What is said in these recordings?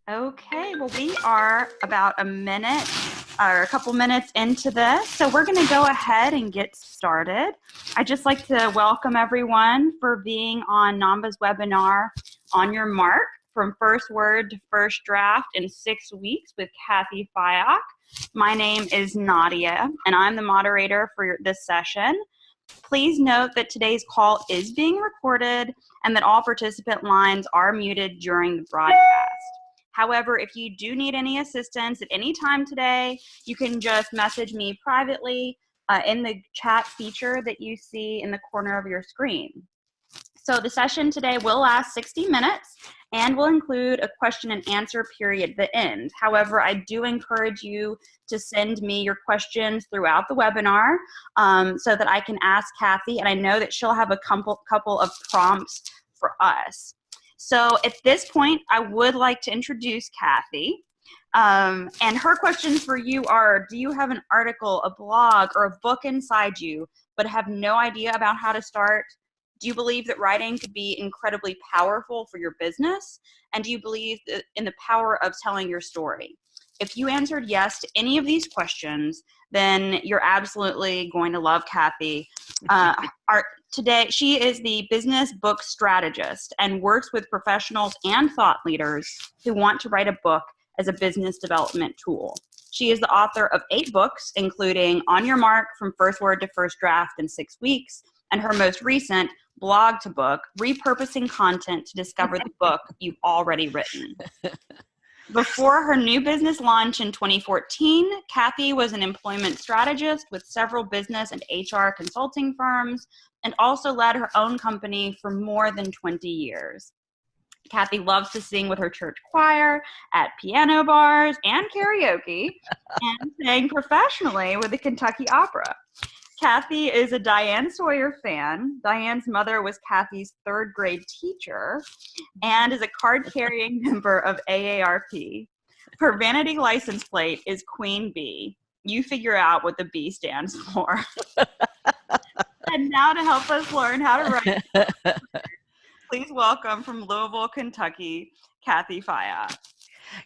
Okay, well, we are about a minute or a couple minutes into this, so we're going to go ahead and get started. I'd just like to welcome everyone for being on NAMBA's webinar, On Your Mark, from First Word to First Draft in 6 weeks with Cathy Fyock. My name is Nadia, and I'm the moderator for this session. Please note that today's call is being recorded and that all participant lines are muted during the broadcast. However, if you do need any assistance at any time today, you can just message me privately in the chat feature that you see in the corner of your screen. So the session today will last 60 minutes and will include a question and answer period at the end. However, I do encourage you to send me your questions throughout the webinar so that I can ask Cathy, and I know that she'll have a couple of prompts for us. So at this point, I would like to introduce Cathy. And her questions for you are, do you have an article, a blog, or a book inside you, but have no idea about how to start? Do you believe that writing could be incredibly powerful for your business? And do you believe in the power of telling your story? If you answered yes to any of these questions, then you're absolutely going to love Cathy. Today, she is the Business Book Strategist and works with professionals and thought leaders who want to write a book as a business development tool. She is the author of 8 books, including On Your Mark, From First Word to First Draft in 6 weeks, and her most recent blog to book, Repurposing Content to Discover the Book You've Already Written. Before her new business launch in 2014, Cathy was an employment strategist with several business and HR consulting firms and also led her own company for more than 20 years. Cathy loves to sing with her church choir, at piano bars and karaoke, and sang professionally with the Kentucky Opera. Cathy is a Diane Sawyer fan. Diane's mother was Cathy's 3rd grade teacher and is a card-carrying member of AARP. Her vanity license plate is Queen Bee. You figure out what the B stands for. And now to help us learn how to write, please welcome from Louisville, Kentucky, Cathy Fyock.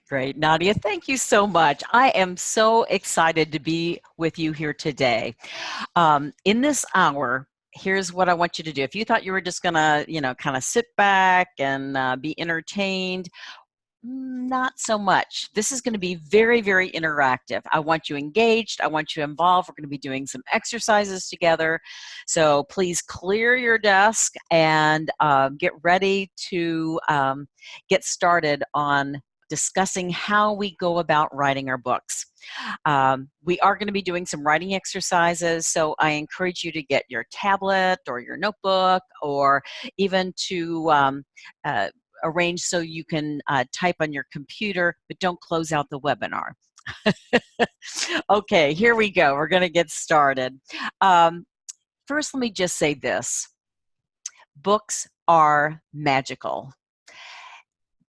Great, Nadia, thank you so much. I am so excited to be with you here today. In this hour, here's what I want you to do. If you thought you were just gonna, kind of sit back and be entertained, not so much. This is going to be very, very interactive. I want you engaged. I want you involved. We're going to be doing some exercises together. So please clear your desk and get ready to get started on discussing how we go about writing our books. We are going to be doing some writing exercises, so I encourage you to get your tablet or your notebook, or even to arrange so you can type on your computer, but don't close out the webinar. Okay, here we go. We're going to get started. First, let me just say this. Books are magical.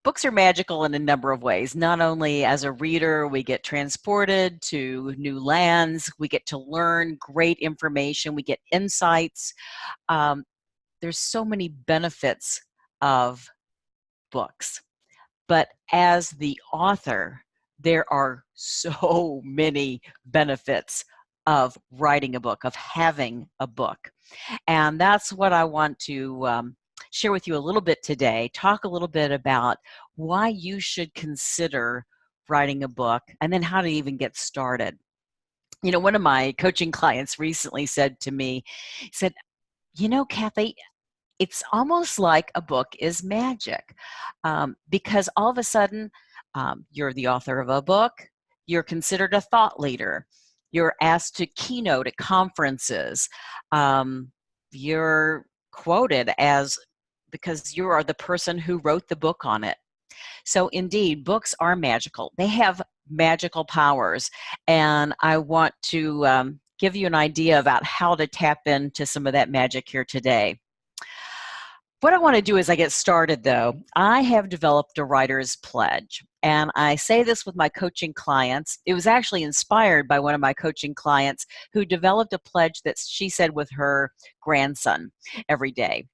Books are magical in a number of ways. Not only as a reader, we get transported to new lands, we get to learn great information, we get insights. There's so many benefits of books. But as the author, there are so many benefits of writing a book, of having a book. And that's what I want to share with you a little bit today, talk a little bit about why you should consider writing a book, and then how to even get started. One of my coaching clients recently said to me, he said, Cathy, it's almost like a book is magic, because all of a sudden you're the author of a book, you're considered a thought leader, you're asked to keynote at conferences, you're quoted as because you are the person who wrote the book on it. So indeed, books are magical. They have magical powers, and I want to give you an idea about how to tap into some of that magic here today. What I want to do as I get started, though, I have developed a writer's pledge, And I say this with my coaching clients. It was actually inspired by one of my coaching clients who developed a pledge that she said with her grandson every day.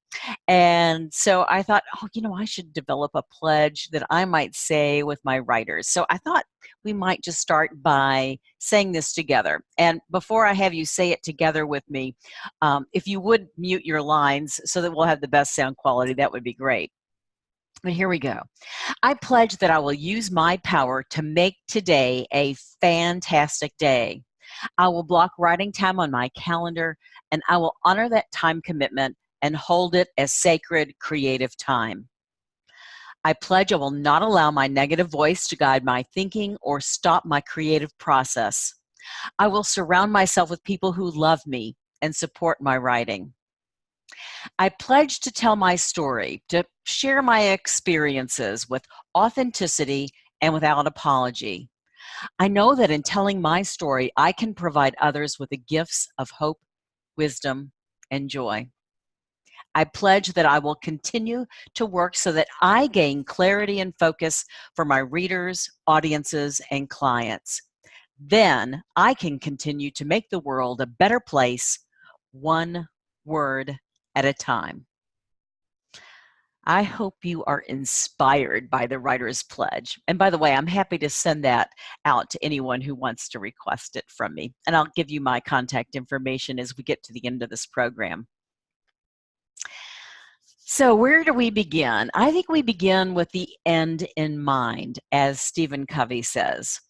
And so I thought, oh, I should develop a pledge that I might say with my writers. So I thought we might just start by saying this together. And before I have you say it together with me, if you would mute your lines so that we'll have the best sound quality, that would be great. But here we go. I pledge that I will use my power to make today a fantastic day. I will block writing time on my calendar, and I will honor that time commitment and hold it as sacred creative time. I pledge I will not allow my negative voice to guide my thinking or stop my creative process. I will surround myself with people who love me and support my writing. I pledge to tell my story, to share my experiences with authenticity and without apology. I know that in telling my story, I can provide others with the gifts of hope, wisdom, and joy. I pledge that I will continue to work so that I gain clarity and focus for my readers, audiences, and clients. Then I can continue to make the world a better place, one word at a time. I hope you are inspired by the Writer's Pledge. And by the way, I'm happy to send that out to anyone who wants to request it from me. And I'll give you my contact information as we get to the end of this program. So where do we begin? I think we begin with the end in mind, as Stephen Covey says.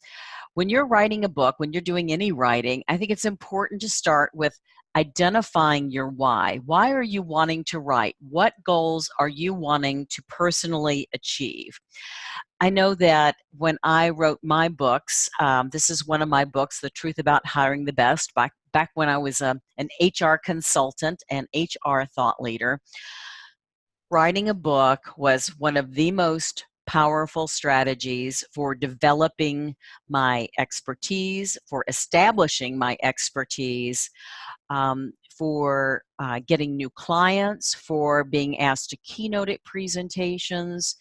When you're writing a book, when you're doing any writing, I think it's important to start with identifying your why. Why are you wanting to write? What goals are you wanting to personally achieve? I know that when I wrote my books, this is one of my books, The Truth About Hiring the Best, back when I was an HR consultant and HR thought leader. Writing a book was one of the most powerful strategies for developing my expertise, for establishing my expertise, for getting new clients, for being asked to keynote at presentations.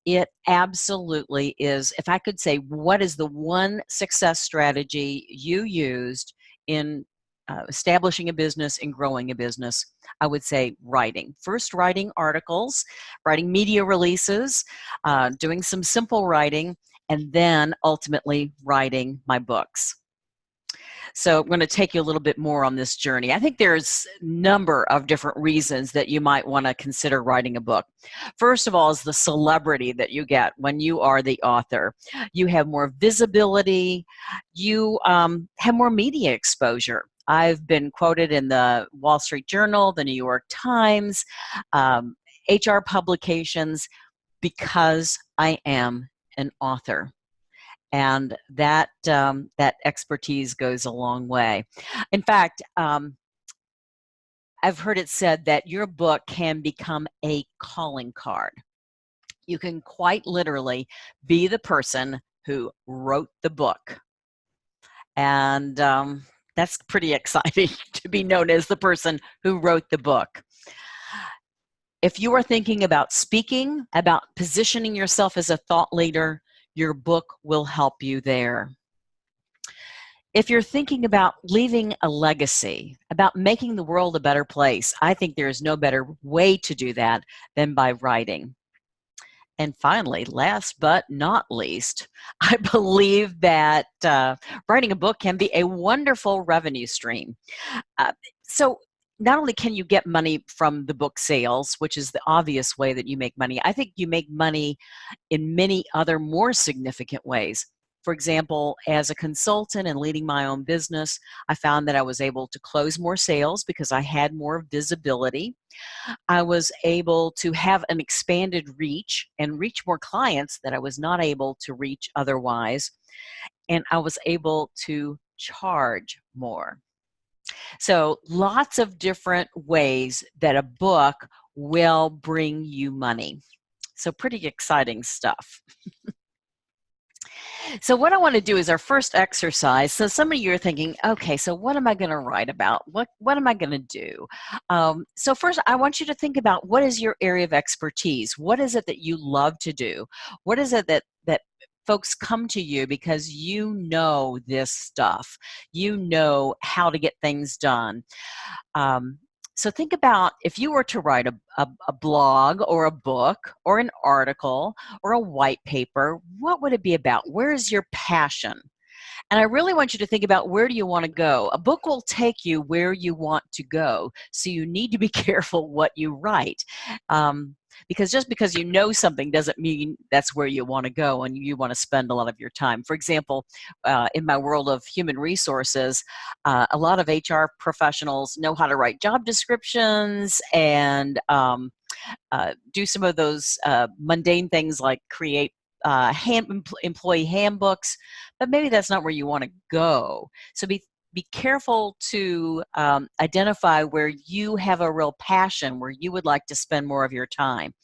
It absolutely is. If I could say, what is the one success strategy you used in establishing a business and growing a business, I would say writing. First, writing articles, writing media releases, doing some simple writing, and then ultimately writing my books. So I'm going to take you a little bit more on this journey. I think there's a number of different reasons that you might want to consider writing a book. First of all is the celebrity that you get when you are the author. You have more visibility. You have more media exposure. I've been quoted in the Wall Street Journal, the New York Times, HR publications, because I am an author. And that expertise goes a long way. In fact, I've heard it said that your book can become a calling card. You can quite literally be the person who wrote the book. And that's pretty exciting to be known as the person who wrote the book. If you are thinking about speaking, about positioning yourself as a thought leader, your book will help you there. If you're thinking about leaving a legacy, about making the world a better place, I think there is no better way to do that than by writing. And finally, last but not least, I believe that writing a book can be a wonderful revenue stream. So not only can you get money from the book sales, which is the obvious way that you make money, I think you make money in many other more significant ways. For example, as a consultant and leading my own business, I found that I was able to close more sales because I had more visibility. I was able to have an expanded reach and reach more clients that I was not able to reach otherwise. And I was able to charge more. So lots of different ways that a book will bring you money. So pretty exciting stuff. So what I want to do is our first exercise. So some of you are thinking, okay, so what am I going to write about? What am I going to do? So first, I want you to think about what is your area of expertise? What is it that you love to do? What is it that folks come to you because you know this stuff. You know how to get things done. So think about if you were to write a blog or a book or an article or a white paper, what would it be about? Where is your passion? And I really want you to think about, where do you want to go? A book will take you where you want to go. So you need to be careful what you write. Because just because you know something doesn't mean that's where you want to go and you want to spend a lot of your time. For example, in my world of human resources, a lot of HR professionals know how to write job descriptions and do some of those mundane things like create employee handbooks, but maybe that's not where you want to go. So be careful to identify where you have a real passion, where you would like to spend more of your time.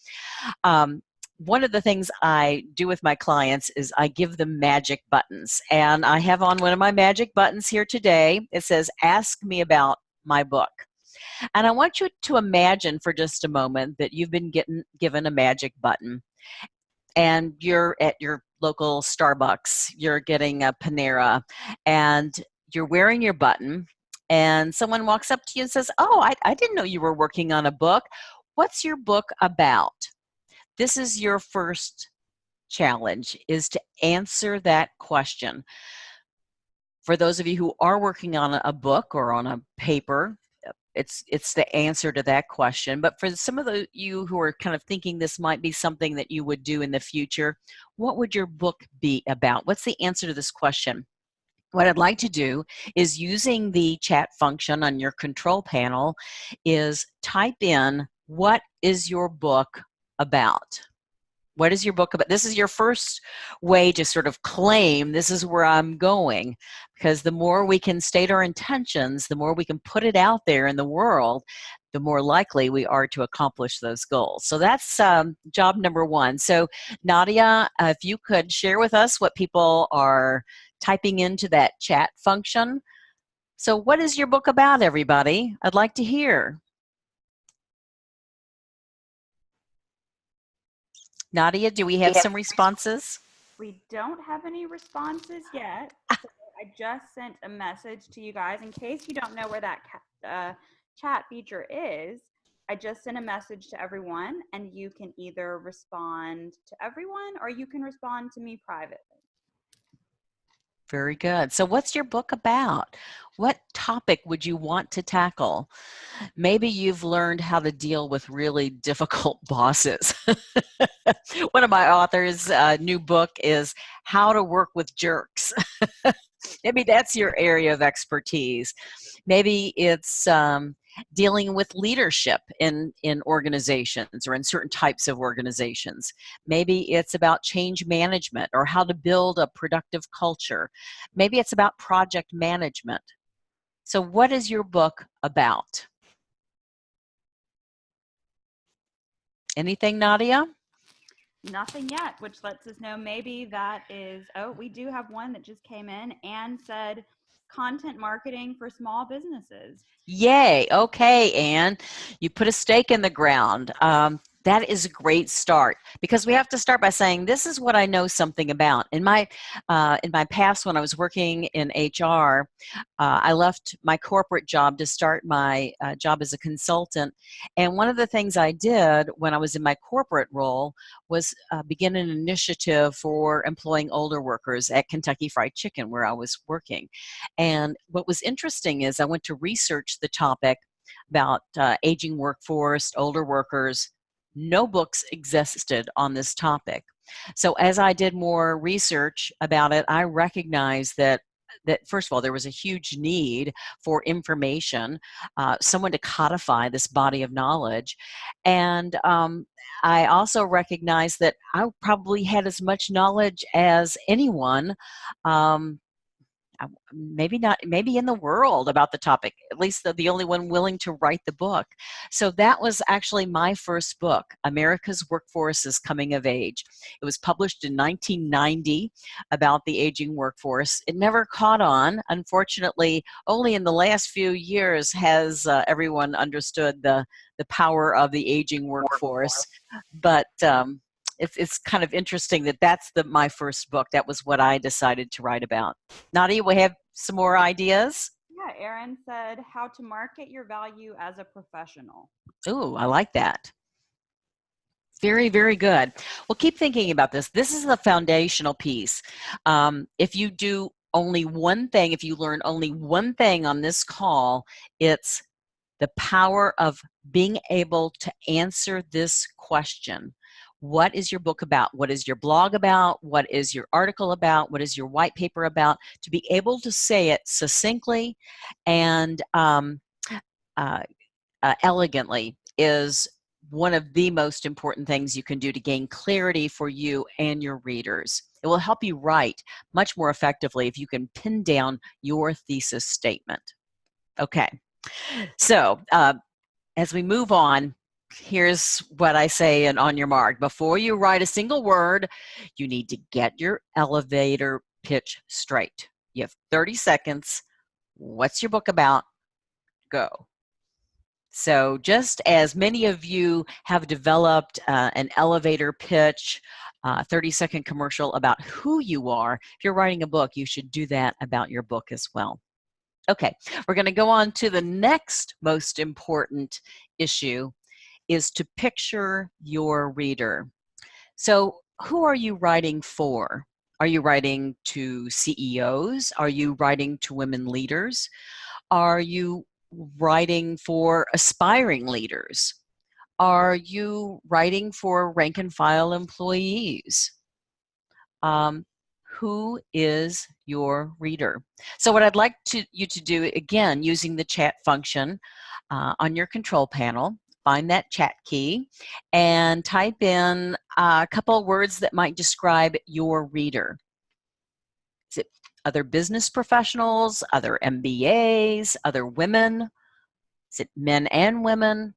One of the things I do with my clients is I give them magic buttons, and I have on one of my magic buttons here today. It says, "Ask me about my book." And I want you to imagine for just a moment that you've been given a magic button, and you're at your local Starbucks, you're getting a Panera, and you're wearing your button, and someone walks up to you and says, "Oh, I didn't know you were working on a book. What's your book about?" This is your first challenge, is to answer that question. For those of you who are working on a book or on a paper, it's the answer to that question. But for some of you who are kind of thinking this might be something that you would do in the future, what would your book be about? What's the answer to this question? What I'd like to do is, using the chat function on your control panel, is type in, "What is your book about?" What is your book about? This is your first way to sort of claim, this is where I'm going. Because the more we can state our intentions, the more we can put it out there in the world, the more likely we are to accomplish those goals. So that's job number one. So Nadia, if you could share with us what people are typing into that chat function. So what is your book about, everybody? I'd like to hear. Nadia, do we have some responses? We don't have any responses yet. So I just sent a message to you guys in case you don't know where that chat feature is. I just sent a message to everyone, and you can either respond to everyone or you can respond to me privately. Very good. So what's your book about? What topic would you want to tackle? Maybe you've learned how to deal with really difficult bosses. One of my authors' new book is How to Work with Jerks. Maybe that's your area of expertise. Maybe it's dealing with leadership in organizations or in certain types of organizations. Maybe it's about change management or how to build a productive culture. Maybe it's about project management. So what is your book about? Anything, Nadia? Nothing yet, which lets us know maybe that is, oh, we do have one that just came in and said content marketing for small businesses. Yay. Okay, Anne, you put a stake in the ground. That is a great start, because we have to start by saying, this is what I know something about. In my past, when I was working in HR, I left my corporate job to start my job as a consultant. And one of the things I did when I was in my corporate role was begin an initiative for employing older workers at Kentucky Fried Chicken, where I was working. And what was interesting is I went to research the topic about aging workforce, older workers. No books existed on this topic. So as I did more research about it, I recognized that first of all, there was a huge need for information, someone to codify this body of knowledge. And I also recognized that I probably had as much knowledge as anyone, maybe not, maybe in the world, about the topic, at least the only one willing to write the book. So that was actually my first book, America's Workforce is Coming of Age. It was published in 1990, about the aging workforce. It never caught on. Unfortunately, only in the last few years has everyone understood the power of the aging workforce. But it's kind of interesting that that's my first book. That was what I decided to write about. Nadia, we have some more ideas? Yeah, Erin said how to market your value as a professional. Ooh, I like that. Very, very good. Well, keep thinking about this. This is the foundational piece. If you do only one thing, if you learn only one thing on this call, it's the power of being able to answer this question. What is your book about? What is your blog about? What is your article about? What is your white paper about? To be able to say it succinctly and elegantly is one of the most important things you can do to gain clarity for you and your readers. It will help you write much more effectively if you can pin down your thesis statement. Okay, so as we move on, here's what I say and on your mark. Before you write a single word, you need to get your elevator pitch straight. You have 30 seconds. What's your book about? Go. So just as many of you have developed an elevator pitch, 30-second commercial about who you are, if you're writing a book, you should do that about your book as well. Okay, we're going to go on to the next most important issue, is to picture your reader. So who are you writing for? Are you writing to CEOs? Are you writing to women leaders? Are you writing for aspiring leaders? Are you writing for rank and file employees? Who is your reader? So what I'd like you to do, again, using the chat function on your control panel, find that chat key and type in a couple of words that might describe your reader. Is it other business professionals, other MBAs, other women? Is it men and women?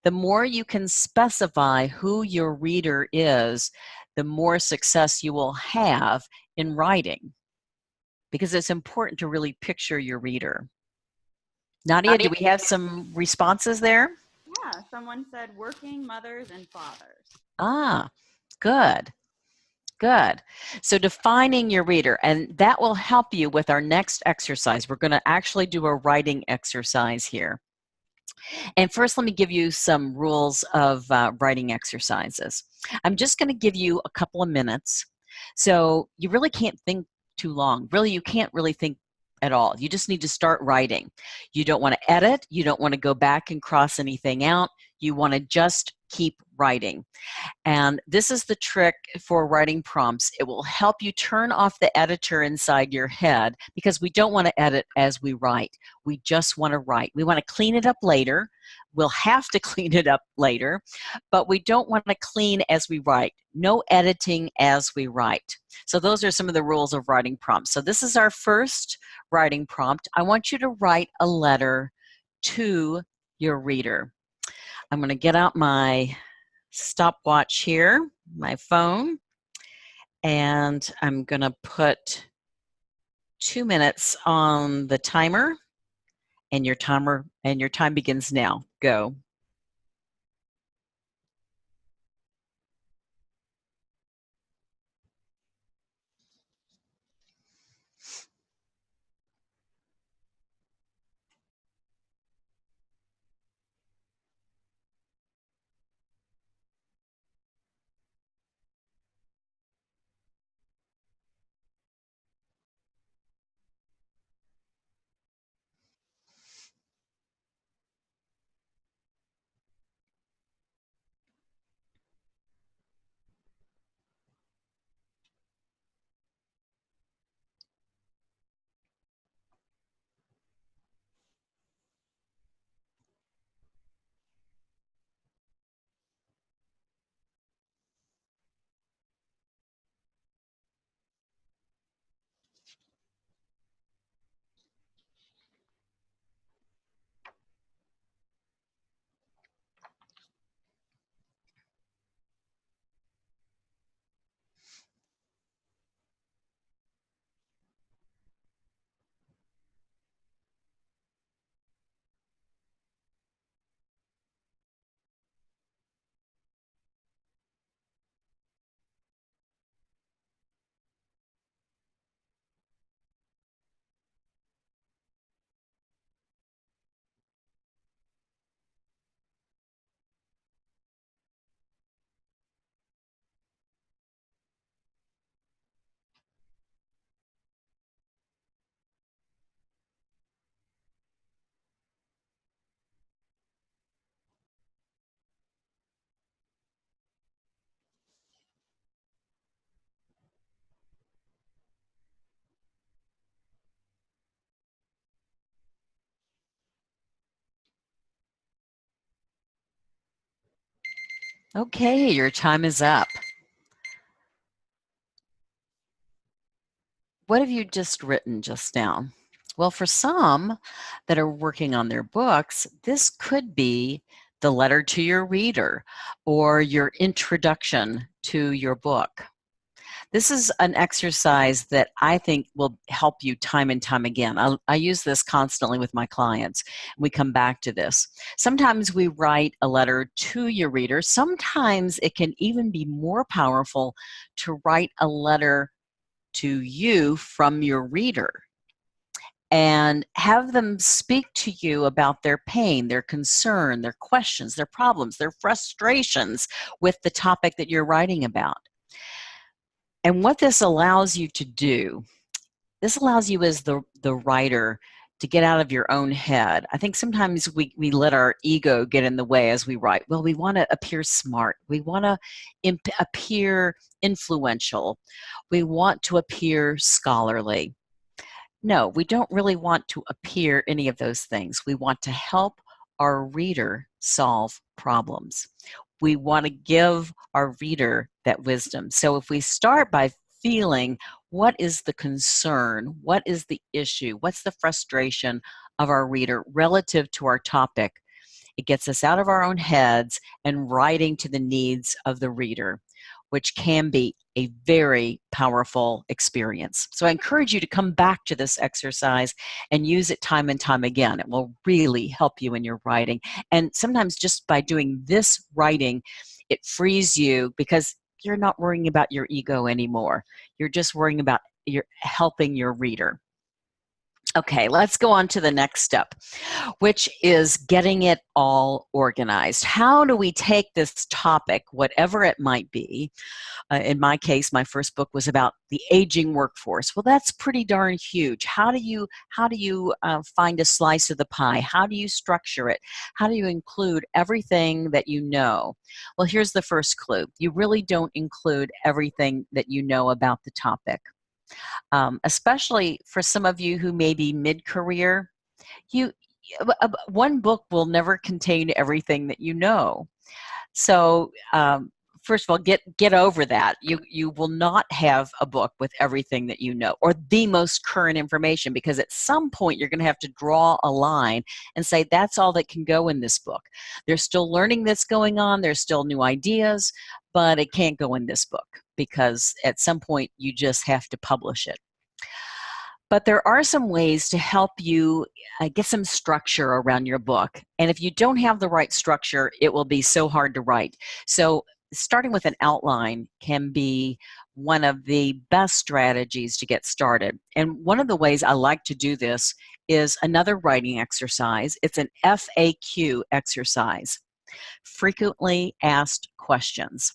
The more you can specify who your reader is, the more success you will have in writing, because it's important to really picture your reader. Nadia, do we have some responses there? Yeah, someone said working mothers and fathers. Ah, good. Good. So defining your reader, and that will help you with our next exercise. We're going to actually do a writing exercise here. And first, let me give you some rules of writing exercises. I'm just going to give you a couple of minutes. So you really can't think too long. Really, you can't really think at all. You just need to start writing. You don't want to edit. You don't want to go back and cross anything out. You want to just keep writing. And this is the trick for writing prompts. It will help you turn off the editor inside your head, because we don't want to edit as we write. We just want to write. We want to clean it up later. We'll have to clean it up later, but we don't want to clean as we write. No editing as we write. So those are some of the rules of writing prompts. So this is our first writing prompt. I want you to write a letter to your reader. I'm going to get out my stopwatch here, my phone, and I'm going to put 2 minutes on the timer, and your time begins now. Go. Okay, your time is up. What have you just written just now? Well, for some that are working on their books, this could be the letter to your reader or your introduction to your book. This is an exercise that I think will help you time and time again. I use this constantly with my clients. We come back to this. Sometimes we write a letter to your reader. Sometimes it can even be more powerful to write a letter to you from your reader and have them speak to you about their pain, their concern, their questions, their problems, their frustrations with the topic that you're writing about. And what this allows you to do, this allows you as the writer to get out of your own head. I think sometimes we let our ego get in the way as we write. Well, we want to appear smart. We want to appear influential. We want to appear scholarly. No, we don't really want to appear any of those things. We want to help our reader solve problems. We want to give our reader that wisdom. So if we start by feeling what is the concern, what is the issue, what's the frustration of our reader relative to our topic, it gets us out of our own heads and writing to the needs of the reader, which can be a very powerful experience. So I encourage you to come back to this exercise and use it time and time again. It will really help you in your writing. And sometimes just by doing this writing, it frees you because you're not worrying about your ego anymore. You're just worrying about helping your reader. Okay, let's go on to the next step, which is getting it all organized. How do we take this topic, whatever it might be? In my case, my first book was about the aging workforce. Well, that's pretty darn huge. How do you find a slice of the pie? How do you structure it? How do you include everything that you know? Well, here's the first clue. You really don't include everything that you know about the topic. Especially for some of you who may be mid-career, you one book will never contain everything that you know. So first of all, get over that. You will not have a book with everything that you know or the most current information, because at some point you're going to have to draw a line and say that's all that can go in this book. There's still learning that's going on. There's still new ideas, but it can't go in this book because at some point you just have to publish it. But there are some ways to help you get some structure around your book. And if you don't have the right structure, it will be so hard to write. So starting with an outline can be one of the best strategies to get started. And one of the ways I like to do this is another writing exercise. It's an FAQ exercise, frequently asked questions.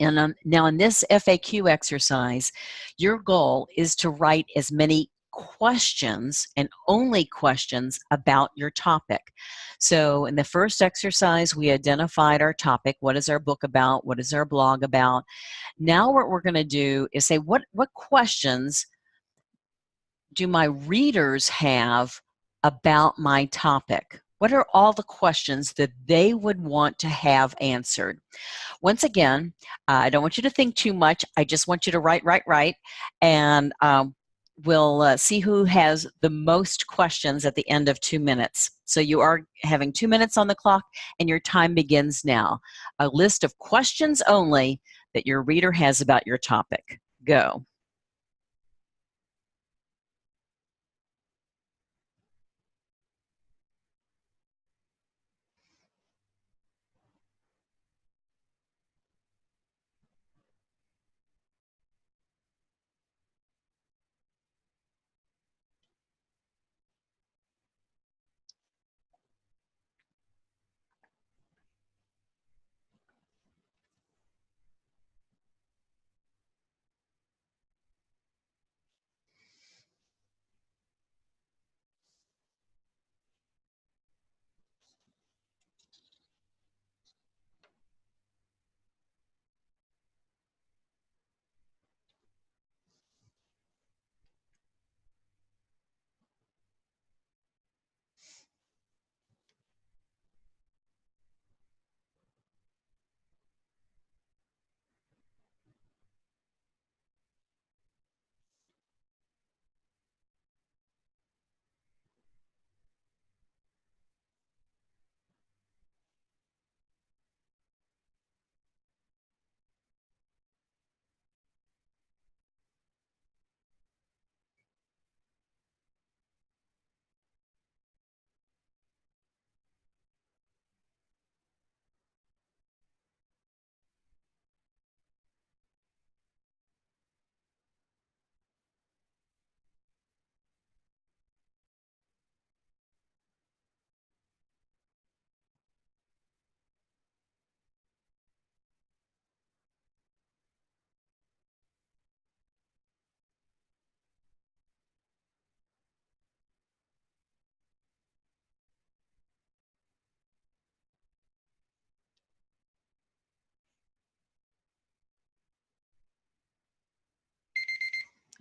And now in this FAQ exercise, your goal is to write as many questions and only questions about your topic. So in the first exercise, we identified our topic. What is our book about? What is our blog about? Now what we're going to do is say, what questions do my readers have about my topic? What are all the questions that they would want to have answered? Once again, I don't want you to think too much. I just want you to write, and we'll see who has the most questions at the end of 2 minutes. So you are having 2 minutes on the clock, and your time begins now. A list of questions only that your reader has about your topic. Go.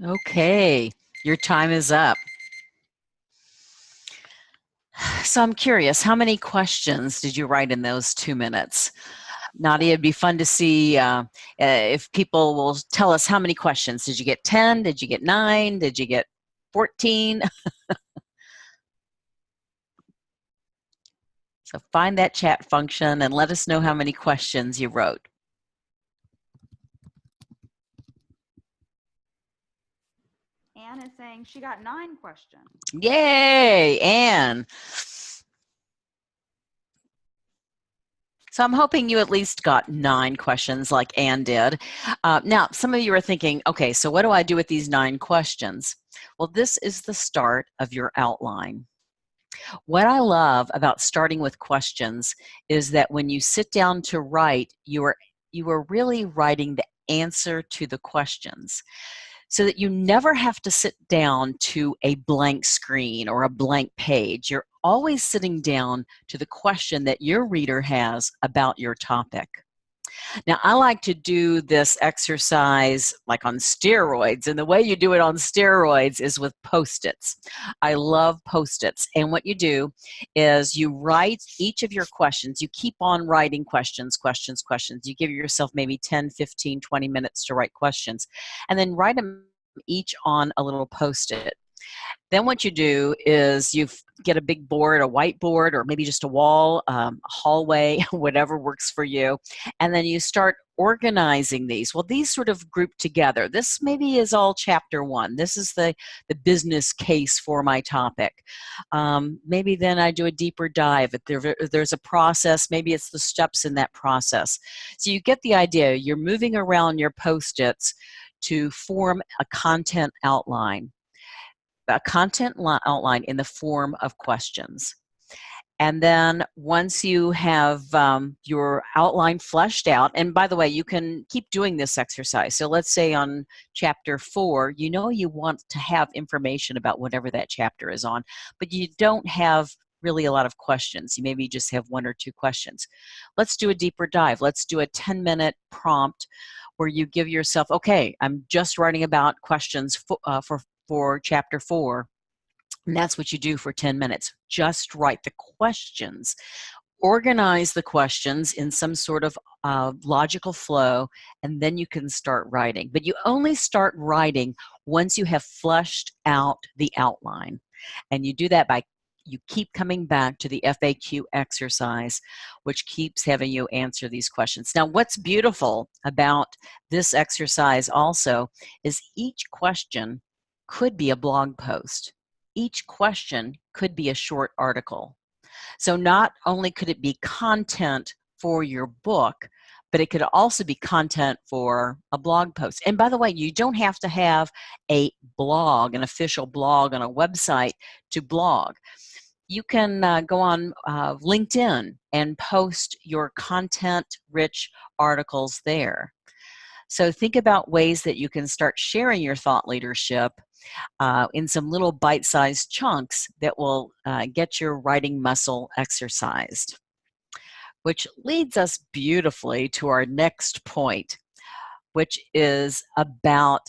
Okay, your time is up. So I'm curious, how many questions did you write in those 2 minutes? Nadia, it'd be fun to see if people will tell us how many questions. Did you get 10? Did you get 9? Did you get 14? So find that chat function and let us know how many questions you wrote. Anne is saying she got 9 questions. Yay, Anne. So I'm hoping you at least got 9 questions like Anne did. Now, some of you are thinking, okay, so what do I do with these 9 questions? Well, this is the start of your outline. What I love about starting with questions is that when you sit down to write, you are really writing the answer to the questions, so that you never have to sit down to a blank screen or a blank page. You're always sitting down to the question that your reader has about your topic. Now, I like to do this exercise like on steroids, and the way you do it on steroids is with Post-its. I love Post-its, and what you do is you write each of your questions. You keep on writing questions, questions, questions. You give yourself maybe 10, 15, 20 minutes to write questions, and then write them each on a little Post-it. Then what you do is you get a big board, a whiteboard, or maybe just a wall, a hallway, whatever works for you, and then you start organizing these. Well, these sort of group together. This maybe is all chapter 1. This is the business case for my topic. Maybe then I do a deeper dive. If there's a process, maybe it's the steps in that process. So you get the idea. You're moving around your Post-its to form a content outline. A content outline in the form of questions. And then once you have your outline fleshed out, and by the way, you can keep doing this exercise. So let's say on chapter 4, you know you want to have information about whatever that chapter is on, but you don't have really a lot of questions. You maybe just have 1 or 2 questions. Let's do a deeper dive. Let's do a 10-minute prompt where you give yourself, okay, I'm just writing about questions for chapter 4. And that's what you do for 10 minutes. Just write the questions. Organize the questions in some sort of logical flow, and then you can start writing. But you only start writing once you have fleshed out the outline. And you do that by you keep coming back to the FAQ exercise, which keeps having you answer these questions. Now, what's beautiful about this exercise also is each question could be a blog post. Each question could be a short article. So not only could it be content for your book, but it could also be content for a blog post. And by the way, you don't have to have a blog, an official blog on a website to blog. You can go on LinkedIn and post your content-rich articles there. So think about ways that you can start sharing your thought leadership in some little bite-sized chunks that will get your writing muscle exercised. Which leads us beautifully to our next point, which is about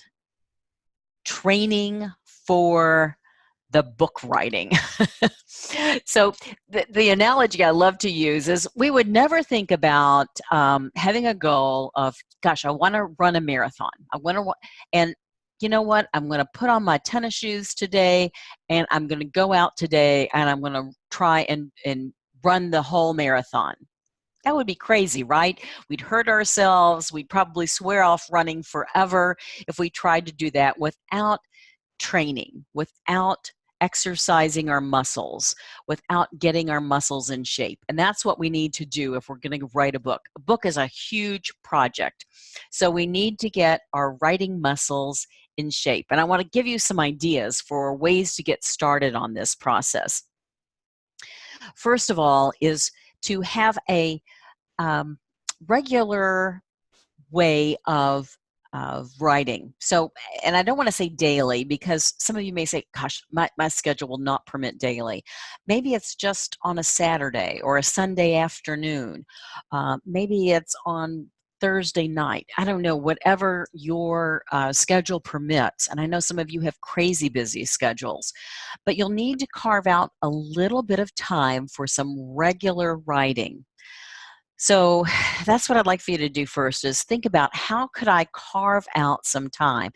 training for the book writing. So the analogy I love to use is we would never think about having a goal of, gosh, I want to run a marathon. And you know what? I'm going to put on my tennis shoes today, and I'm going to go out today, and I'm going to try and run the whole marathon. That would be crazy, right? We'd hurt ourselves. We'd probably swear off running forever if we tried to do that without training, without exercising our muscles, without getting our muscles in shape. And that's what we need to do if we're going to write a book. A book is a huge project. So we need to get our writing muscles in shape. And I want to give you some ideas for ways to get started on this process. First of all is to have a regular way of writing. So, and I don't want to say daily, because some of you may say, gosh, my schedule will not permit daily. Maybe it's just on a Saturday or a Sunday afternoon. Maybe it's on Thursday night. I don't know, whatever your schedule permits. And I know some of you have crazy busy schedules, but you'll need to carve out a little bit of time for some regular writing. So that's what I'd like for you to do first is think about how could I carve out some time.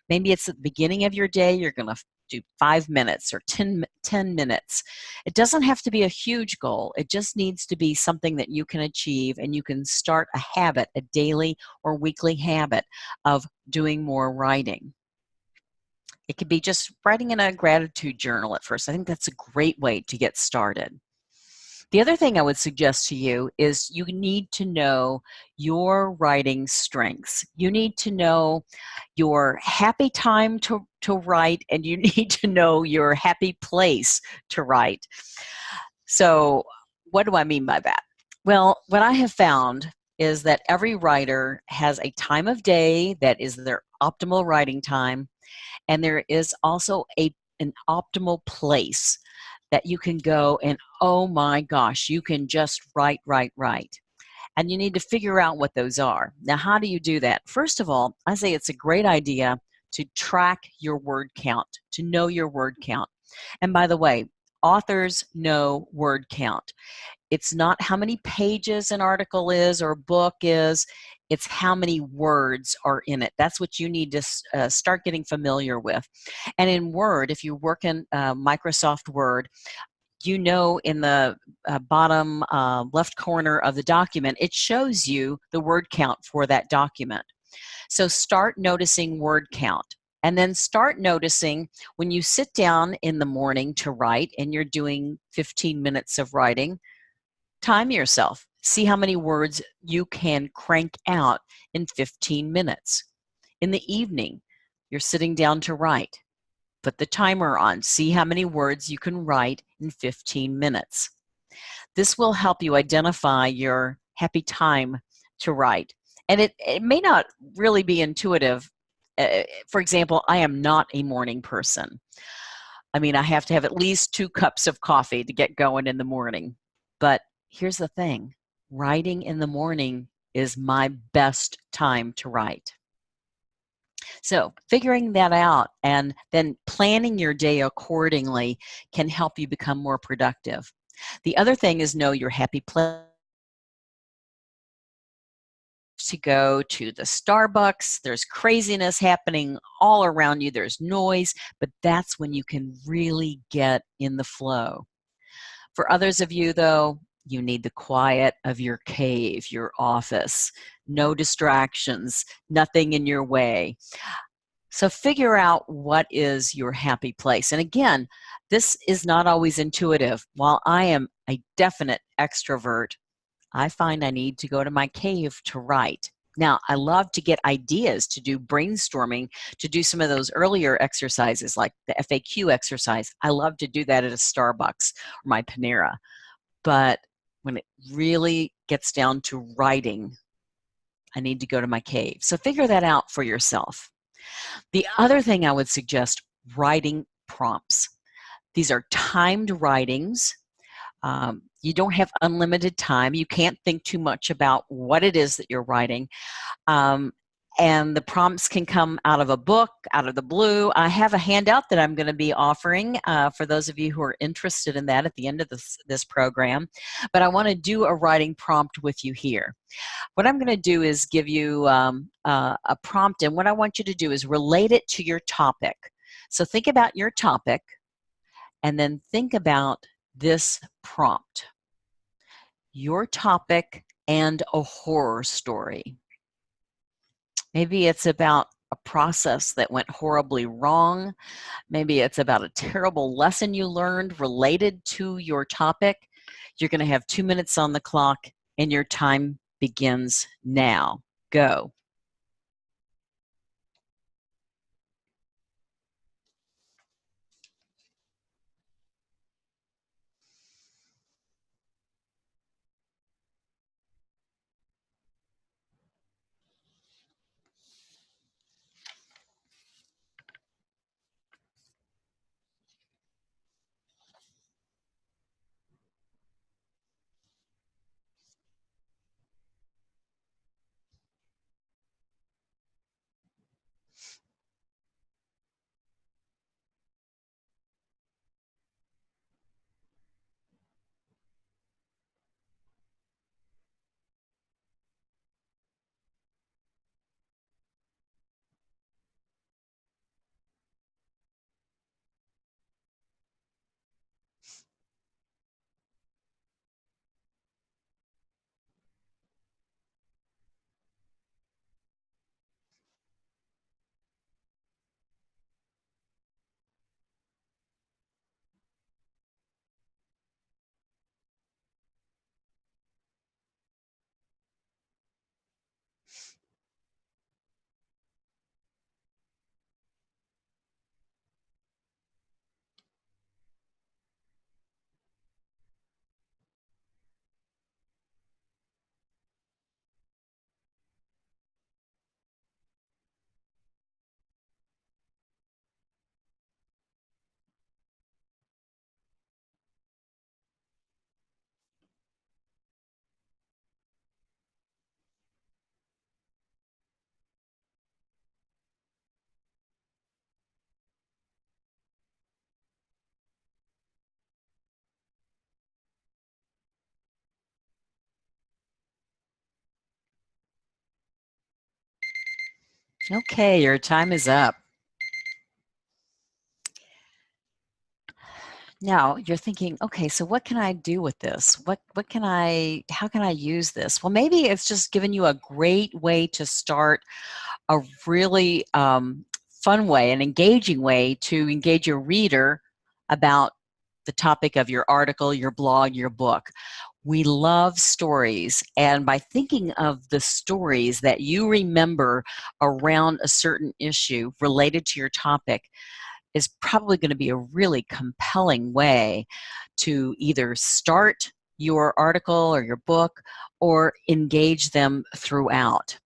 Maybe it's at the beginning of your day, you're going to do 5 minutes or 10 minutes. It doesn't have to be a huge goal. It just needs to be something that you can achieve and you can start a habit, a daily or weekly habit of doing more writing. It could be just writing in a gratitude journal at first. I think that's a great way to get started. The other thing I would suggest to you is you need to know your writing strengths. You need to know your happy time to write, and you need to know your happy place to write. So what do I mean by that? Well, what I have found is that every writer has a time of day that is their optimal writing time, and there is also an optimal place that you can go and, oh my gosh, you can just write, write, write. And you need to figure out what those are. Now, how do you do that? First of all, I say it's a great idea to track your word count, to know your word count. And by the way, authors know word count. It's not how many pages an article is or a book is, it's how many words are in it. That's what you need to start getting familiar with. And in Word, if you work in Microsoft Word, you know in the bottom left corner of the document, it shows you the word count for that document. So start noticing word count. And then start noticing when you sit down in the morning to write and you're doing 15 minutes of writing, time yourself. See how many words you can crank out in 15 minutes. In the evening, you're sitting down to write. Put the timer on. See how many words you can write in 15 minutes. This will help you identify your happy time to write. And it may not really be intuitive. For example, I am not a morning person. I mean, I have to have at least 2 cups of coffee to get going in the morning. But here's the thing, writing in the morning is my best time to write. So figuring that out and then planning your day accordingly can help you become more productive. The other thing is know your happy place. To go to the Starbucks, there's craziness happening all around you, there's noise, but that's when you can really get in the flow. For others of you, though, you need the quiet of your cave, your office, no distractions, nothing in your way. So figure out what is your happy place. And again, this is not always intuitive. While I am a definite extrovert, I find I need to go to my cave to write. Now, I love to get ideas to do brainstorming, to do some of those earlier exercises like the FAQ exercise. I love to do that at a Starbucks or my Panera. But when it really gets down to writing, I need to go to my cave. So figure that out for yourself. The other thing I would suggest, writing prompts. These are timed writings. You don't have unlimited time. You can't think too much about what it is that you're writing. And the prompts can come out of a book, out of the blue. I have a handout that I'm going to be offering for those of you who are interested in that at the end of this program. But I want to do a writing prompt with you here. What I'm going to do is give you a prompt, and what I want you to do is relate it to your topic. So think about your topic, and then think about this prompt. Your topic and a horror story. Maybe it's about a process that went horribly wrong. Maybe it's about a terrible lesson you learned related to your topic. You're going to have 2 minutes on the clock, and your time begins now. Go. Okay, your time is up. Now you're thinking, okay, so what can I do with this? How can I use this? Well, maybe it's just giving you a great way to start a really fun way, an engaging way to engage your reader about the topic of your article, your blog, your book. We love stories, and by thinking of the stories that you remember around a certain issue related to your topic is probably going to be a really compelling way to either start your article or your book or engage them throughout.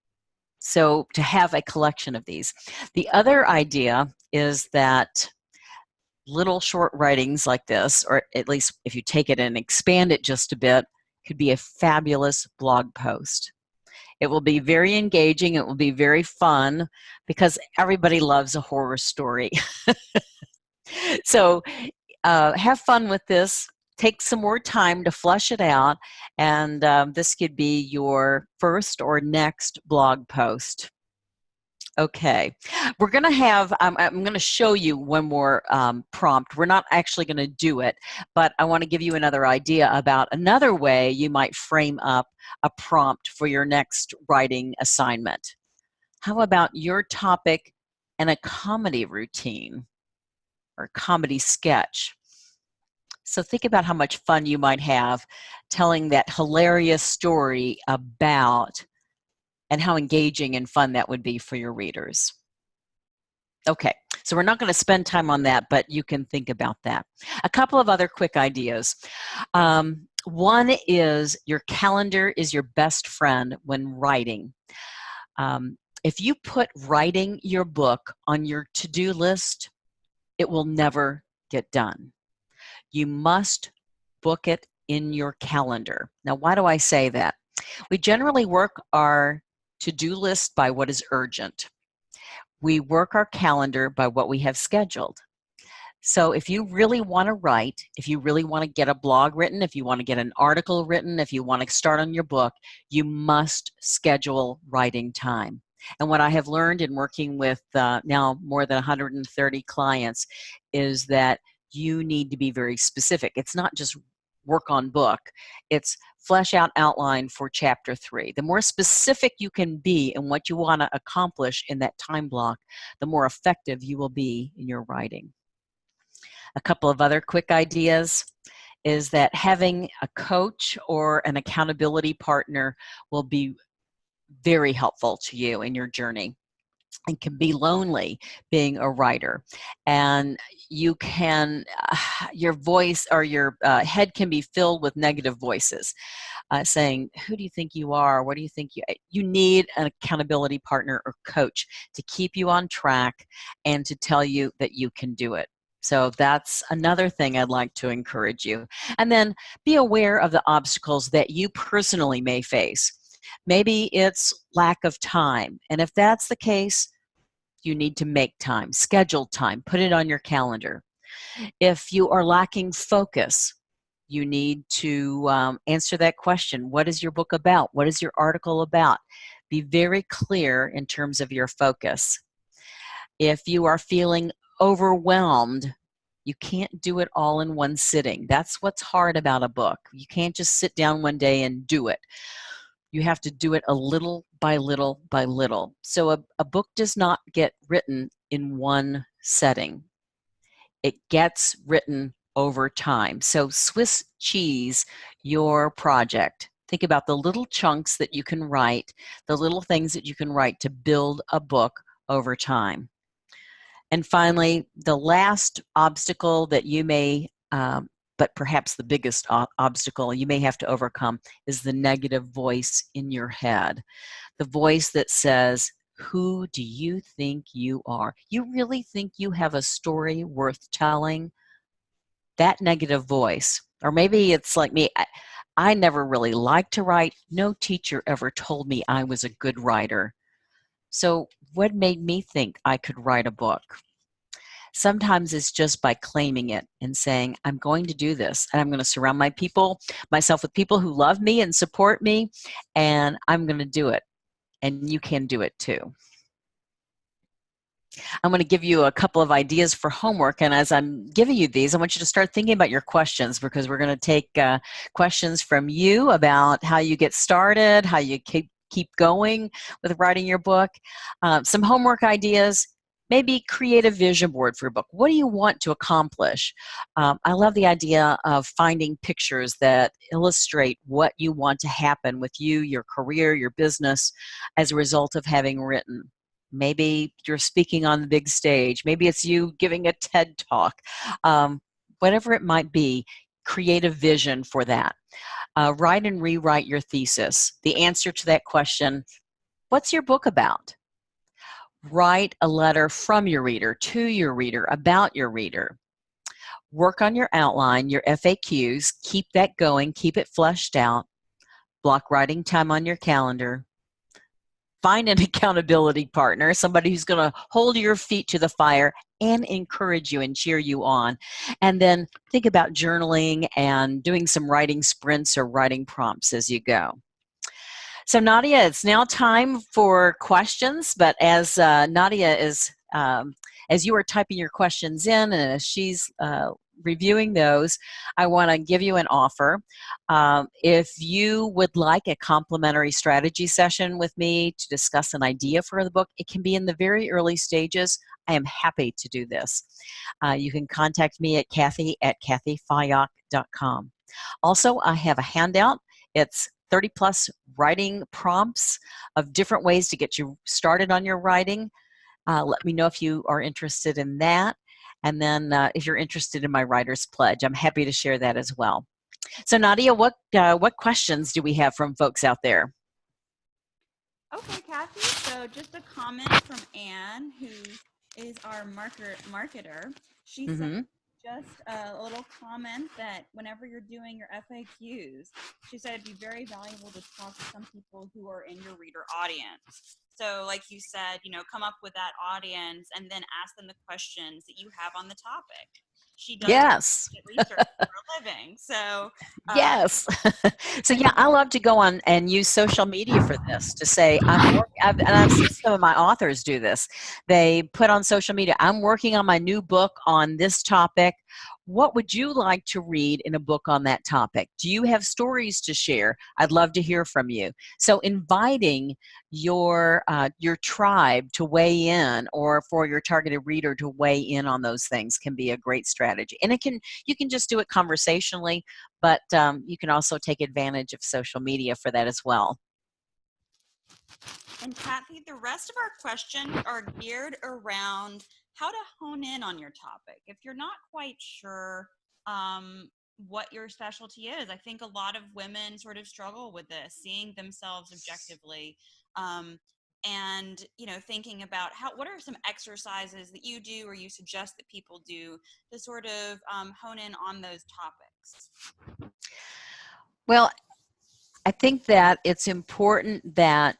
So to have a collection of these. The other idea is that little short writings like this, or at least if you take it and expand it just a bit, could be a fabulous blog post. It will be very engaging. It will be very fun because everybody loves a horror story. So have fun with this. Take some more time to flush it out, and this could be your first or next blog post. Okay, we're going to have, I'm going to show you one more prompt. We're not actually going to do it, but I want to give you another idea about another way you might frame up a prompt for your next writing assignment. How about your topic and a comedy routine or comedy sketch? So think about how much fun you might have telling that hilarious story about, and how engaging and fun that would be for your readers. Okay, so we're not going to spend time on that, but you can think about that. A couple of other quick ideas. One is your calendar is your best friend when writing. If you put writing your book on your to-do list, it will never get done. You must book it in your calendar. Now, why do I say that? We generally work our to-do list by what is urgent. We work our calendar by what we have scheduled. So if you really want to write, if you really want to get a blog written, if you want to get an article written, if you want to start on your book, you must schedule writing time. And what I have learned in working with now more than 130 clients is that you need to be very specific. It's not just work on book, it's flesh out outline for chapter 3. The more specific you can be in what you want to accomplish in that time block, the more effective you will be in your writing. A couple of other quick ideas is that having a coach or an accountability partner will be very helpful to you in your journey. It can be lonely being a writer, and you can your voice or your head can be filled with negative voices saying, who do you think you are? What do you think you need an accountability partner or coach to keep you on track and to tell you that you can do it. So that's another thing I'd like to encourage you. And then be aware of the obstacles that you personally may face. Maybe it's lack of time. And if that's the case, you need to make time, schedule time, put it on your calendar. If you are lacking focus, you need to answer that question. What is your book about? What is your article about? Be very clear in terms of your focus. If you are feeling overwhelmed, you can't do it all in one sitting. That's what's hard about a book. You can't just sit down one day and do it. You have to do it a little by little by little. So a book does not get written in one setting. It gets written over time. So Swiss cheese your project. Think about the little chunks that you can write, the little things that you can write to build a book over time. And finally, the last obstacle that you may, but perhaps the biggest obstacle you may have to overcome is the negative voice in your head. The voice that says, who do you think you are? You really think you have a story worth telling? That negative voice, or maybe it's like me, I never really liked to write. No teacher ever told me I was a good writer. So what made me think I could write a book? Sometimes it's just by claiming it and saying, I'm going to do this, and I'm going to surround myself with people who love me and support me, and I'm going to do it. And you can do it too. I'm going to give you a couple of ideas for homework, and as I'm giving you these, I want you to start thinking about your questions, because we're going to take questions from you about how you get started, how you keep going with writing your book, some homework ideas. Maybe create a vision board for your book. What do you want to accomplish? I love the idea of finding pictures that illustrate what you want to happen with you, your career, your business, as a result of having written. Maybe you're speaking on the big stage. Maybe it's you giving a TED Talk. Whatever it might be, create a vision for that. Write and rewrite your thesis. The answer to that question, what's your book about? Write a letter from your reader to your reader about your reader. Work on your outline, your FAQs. Keep that going. Keep it fleshed out. Block writing time on your calendar. Find an accountability partner, somebody who's going to hold your feet to the fire and encourage you and cheer you on. And then think about journaling and doing some writing sprints or writing prompts as you go. So Nadia, it's now time for questions, but as Nadia is, as you are typing your questions in and as she's reviewing those, I want to give you an offer. If you would like a complimentary strategy session with me to discuss an idea for the book, it can be in the very early stages. I am happy to do this. You can contact me at Cathy@cathyfyock.com. Also, I have a handout. It's 30+ writing prompts of different ways to get you started on your writing. Let me know if you are interested in that. And then if you're interested in my Writer's Pledge, I'm happy to share that as well. So Nadia, what questions do we have from folks out there? Okay, Cathy, so just a comment from Anne, who is our marketer. She said just a little comment that whenever you're doing your FAQs, she said it'd be very valuable to talk to some people who are in your reader audience. So like you said, come up with that audience and then ask them the questions that you have on the topic. She does Yes. research for a living. So yes. So yeah, I love to go on and use social media for this to say, and I've seen some of my authors do this. They put on social media, I'm working on my new book on this topic. What would you like to read in a book on that topic? Do you have stories to share? I'd love to hear from you. So inviting your tribe to weigh in, or for your targeted reader to weigh in on those things, can be a great strategy. And you can just do it conversationally, but you can also take advantage of social media for that as well. And Cathy, the rest of our questions are geared around how to hone in on your topic. If you're not quite sure what your specialty is, I think a lot of women sort of struggle with this, seeing themselves objectively, and thinking about what are some exercises that you do or you suggest that people do to sort of hone in on those topics. Well, I think that it's important that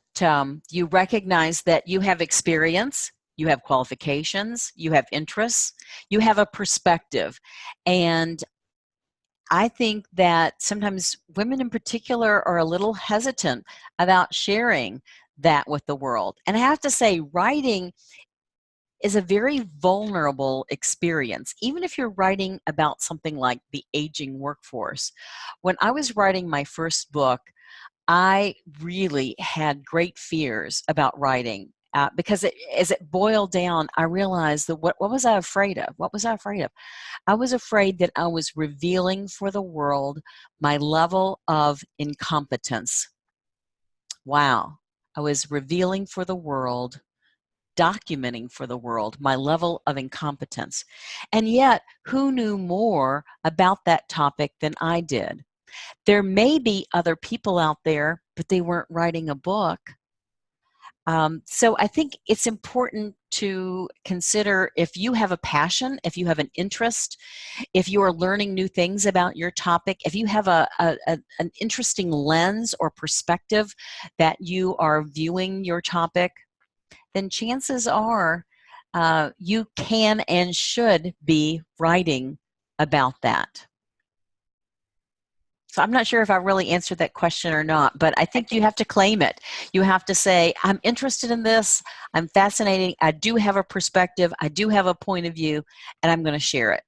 you recognize that you have experience, you have qualifications, you have interests, you have a perspective. And I think that sometimes women in particular are a little hesitant about sharing that with the world. And I have to say, writing is a very vulnerable experience, even if you're writing about something like the aging workforce. When I was writing my first book, I really had great fears about writing because as it boiled down, I realized that what was I afraid of? What was I afraid of? I was afraid that I was revealing for the world my level of incompetence. Wow. I was revealing for the world, documenting for the world my level of incompetence. And yet, who knew more about that topic than I did? There may be other people out there, but they weren't writing a book. So I think it's important to consider, if you have a passion, if you have an interest, if you are learning new things about your topic, if you have an interesting lens or perspective that you are viewing your topic, then chances are you can and should be writing about that. So I'm not sure if I really answered that question or not, but I think you have to claim it. You have to say, I'm interested in this, I'm fascinated, I do have a perspective, I do have a point of view, and I'm going to share it.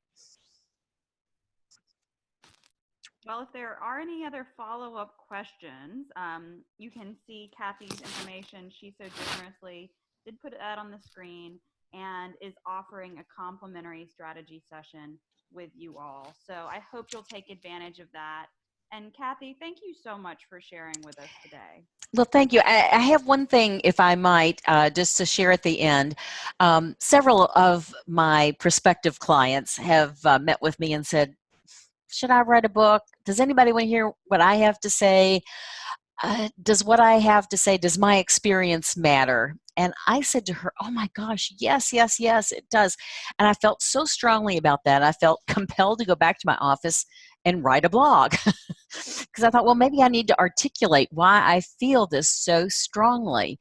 Well, if there are any other follow-up questions, you can see Cathy's information. She so generously did put that on the screen and is offering a complimentary strategy session with you all. So I hope you'll take advantage of that. And Cathy, thank you so much for sharing with us today. Well, thank you. I have one thing, if I might, just to share at the end. Several of my prospective clients have met with me and said, should I write a book? Does anybody want to hear what I have to say? Does what I have to say, does my experience matter? And I said to her, oh my gosh, yes, yes, yes, it does. And I felt so strongly about that. I felt compelled to go back to my office and write a blog because I thought, well, maybe I need to articulate why I feel this so strongly.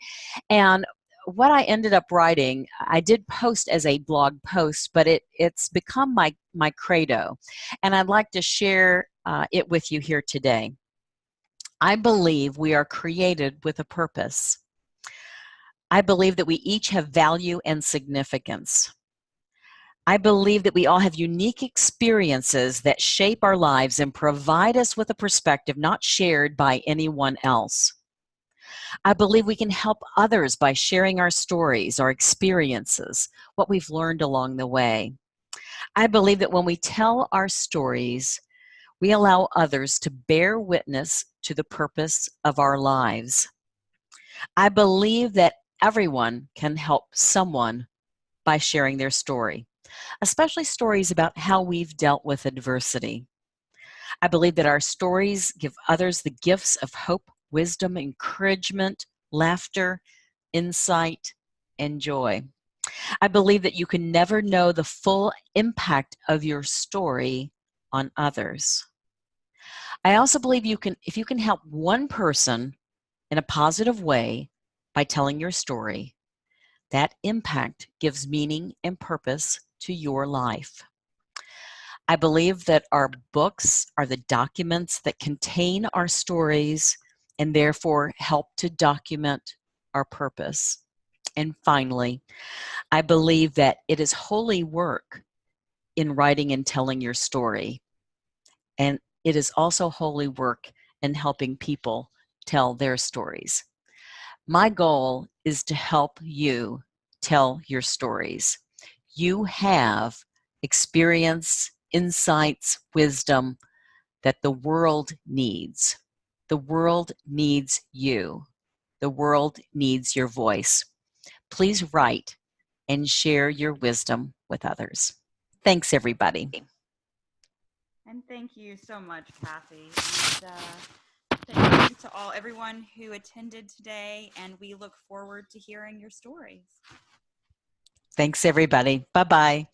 And what I ended up writing, I did post as a blog post, but it's become my credo. And I'd like to share it with you here today. I believe we are created with a purpose. I believe that we each have value and significance. I believe that we all have unique experiences that shape our lives and provide us with a perspective not shared by anyone else. I believe we can help others by sharing our stories, our experiences, what we've learned along the way. I believe that when we tell our stories, we allow others to bear witness to the purpose of our lives. I believe that everyone can help someone by sharing their story, especially stories about how we've dealt with adversity. I believe that our stories give others the gifts of hope, wisdom, encouragement, laughter, insight, and joy. I believe that you can never know the full impact of your story on others. I also believe if you can help one person in a positive way by telling your story, that impact gives meaning and purpose to your life. I believe that our books are the documents that contain our stories and therefore help to document our purpose. And finally, I believe that it is holy work in writing and telling your story. And it is also holy work in helping people tell their stories. My goal is to help you tell your stories. You have experience, insights, wisdom that the world needs. The world needs you. The world needs your voice. Please write and share your wisdom with others. Thanks, everybody. And thank you so much, Cathy. And thank you to everyone who attended today, and we look forward to hearing your stories. Thanks, everybody. Bye-bye.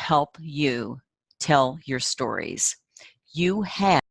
help you tell your stories. You have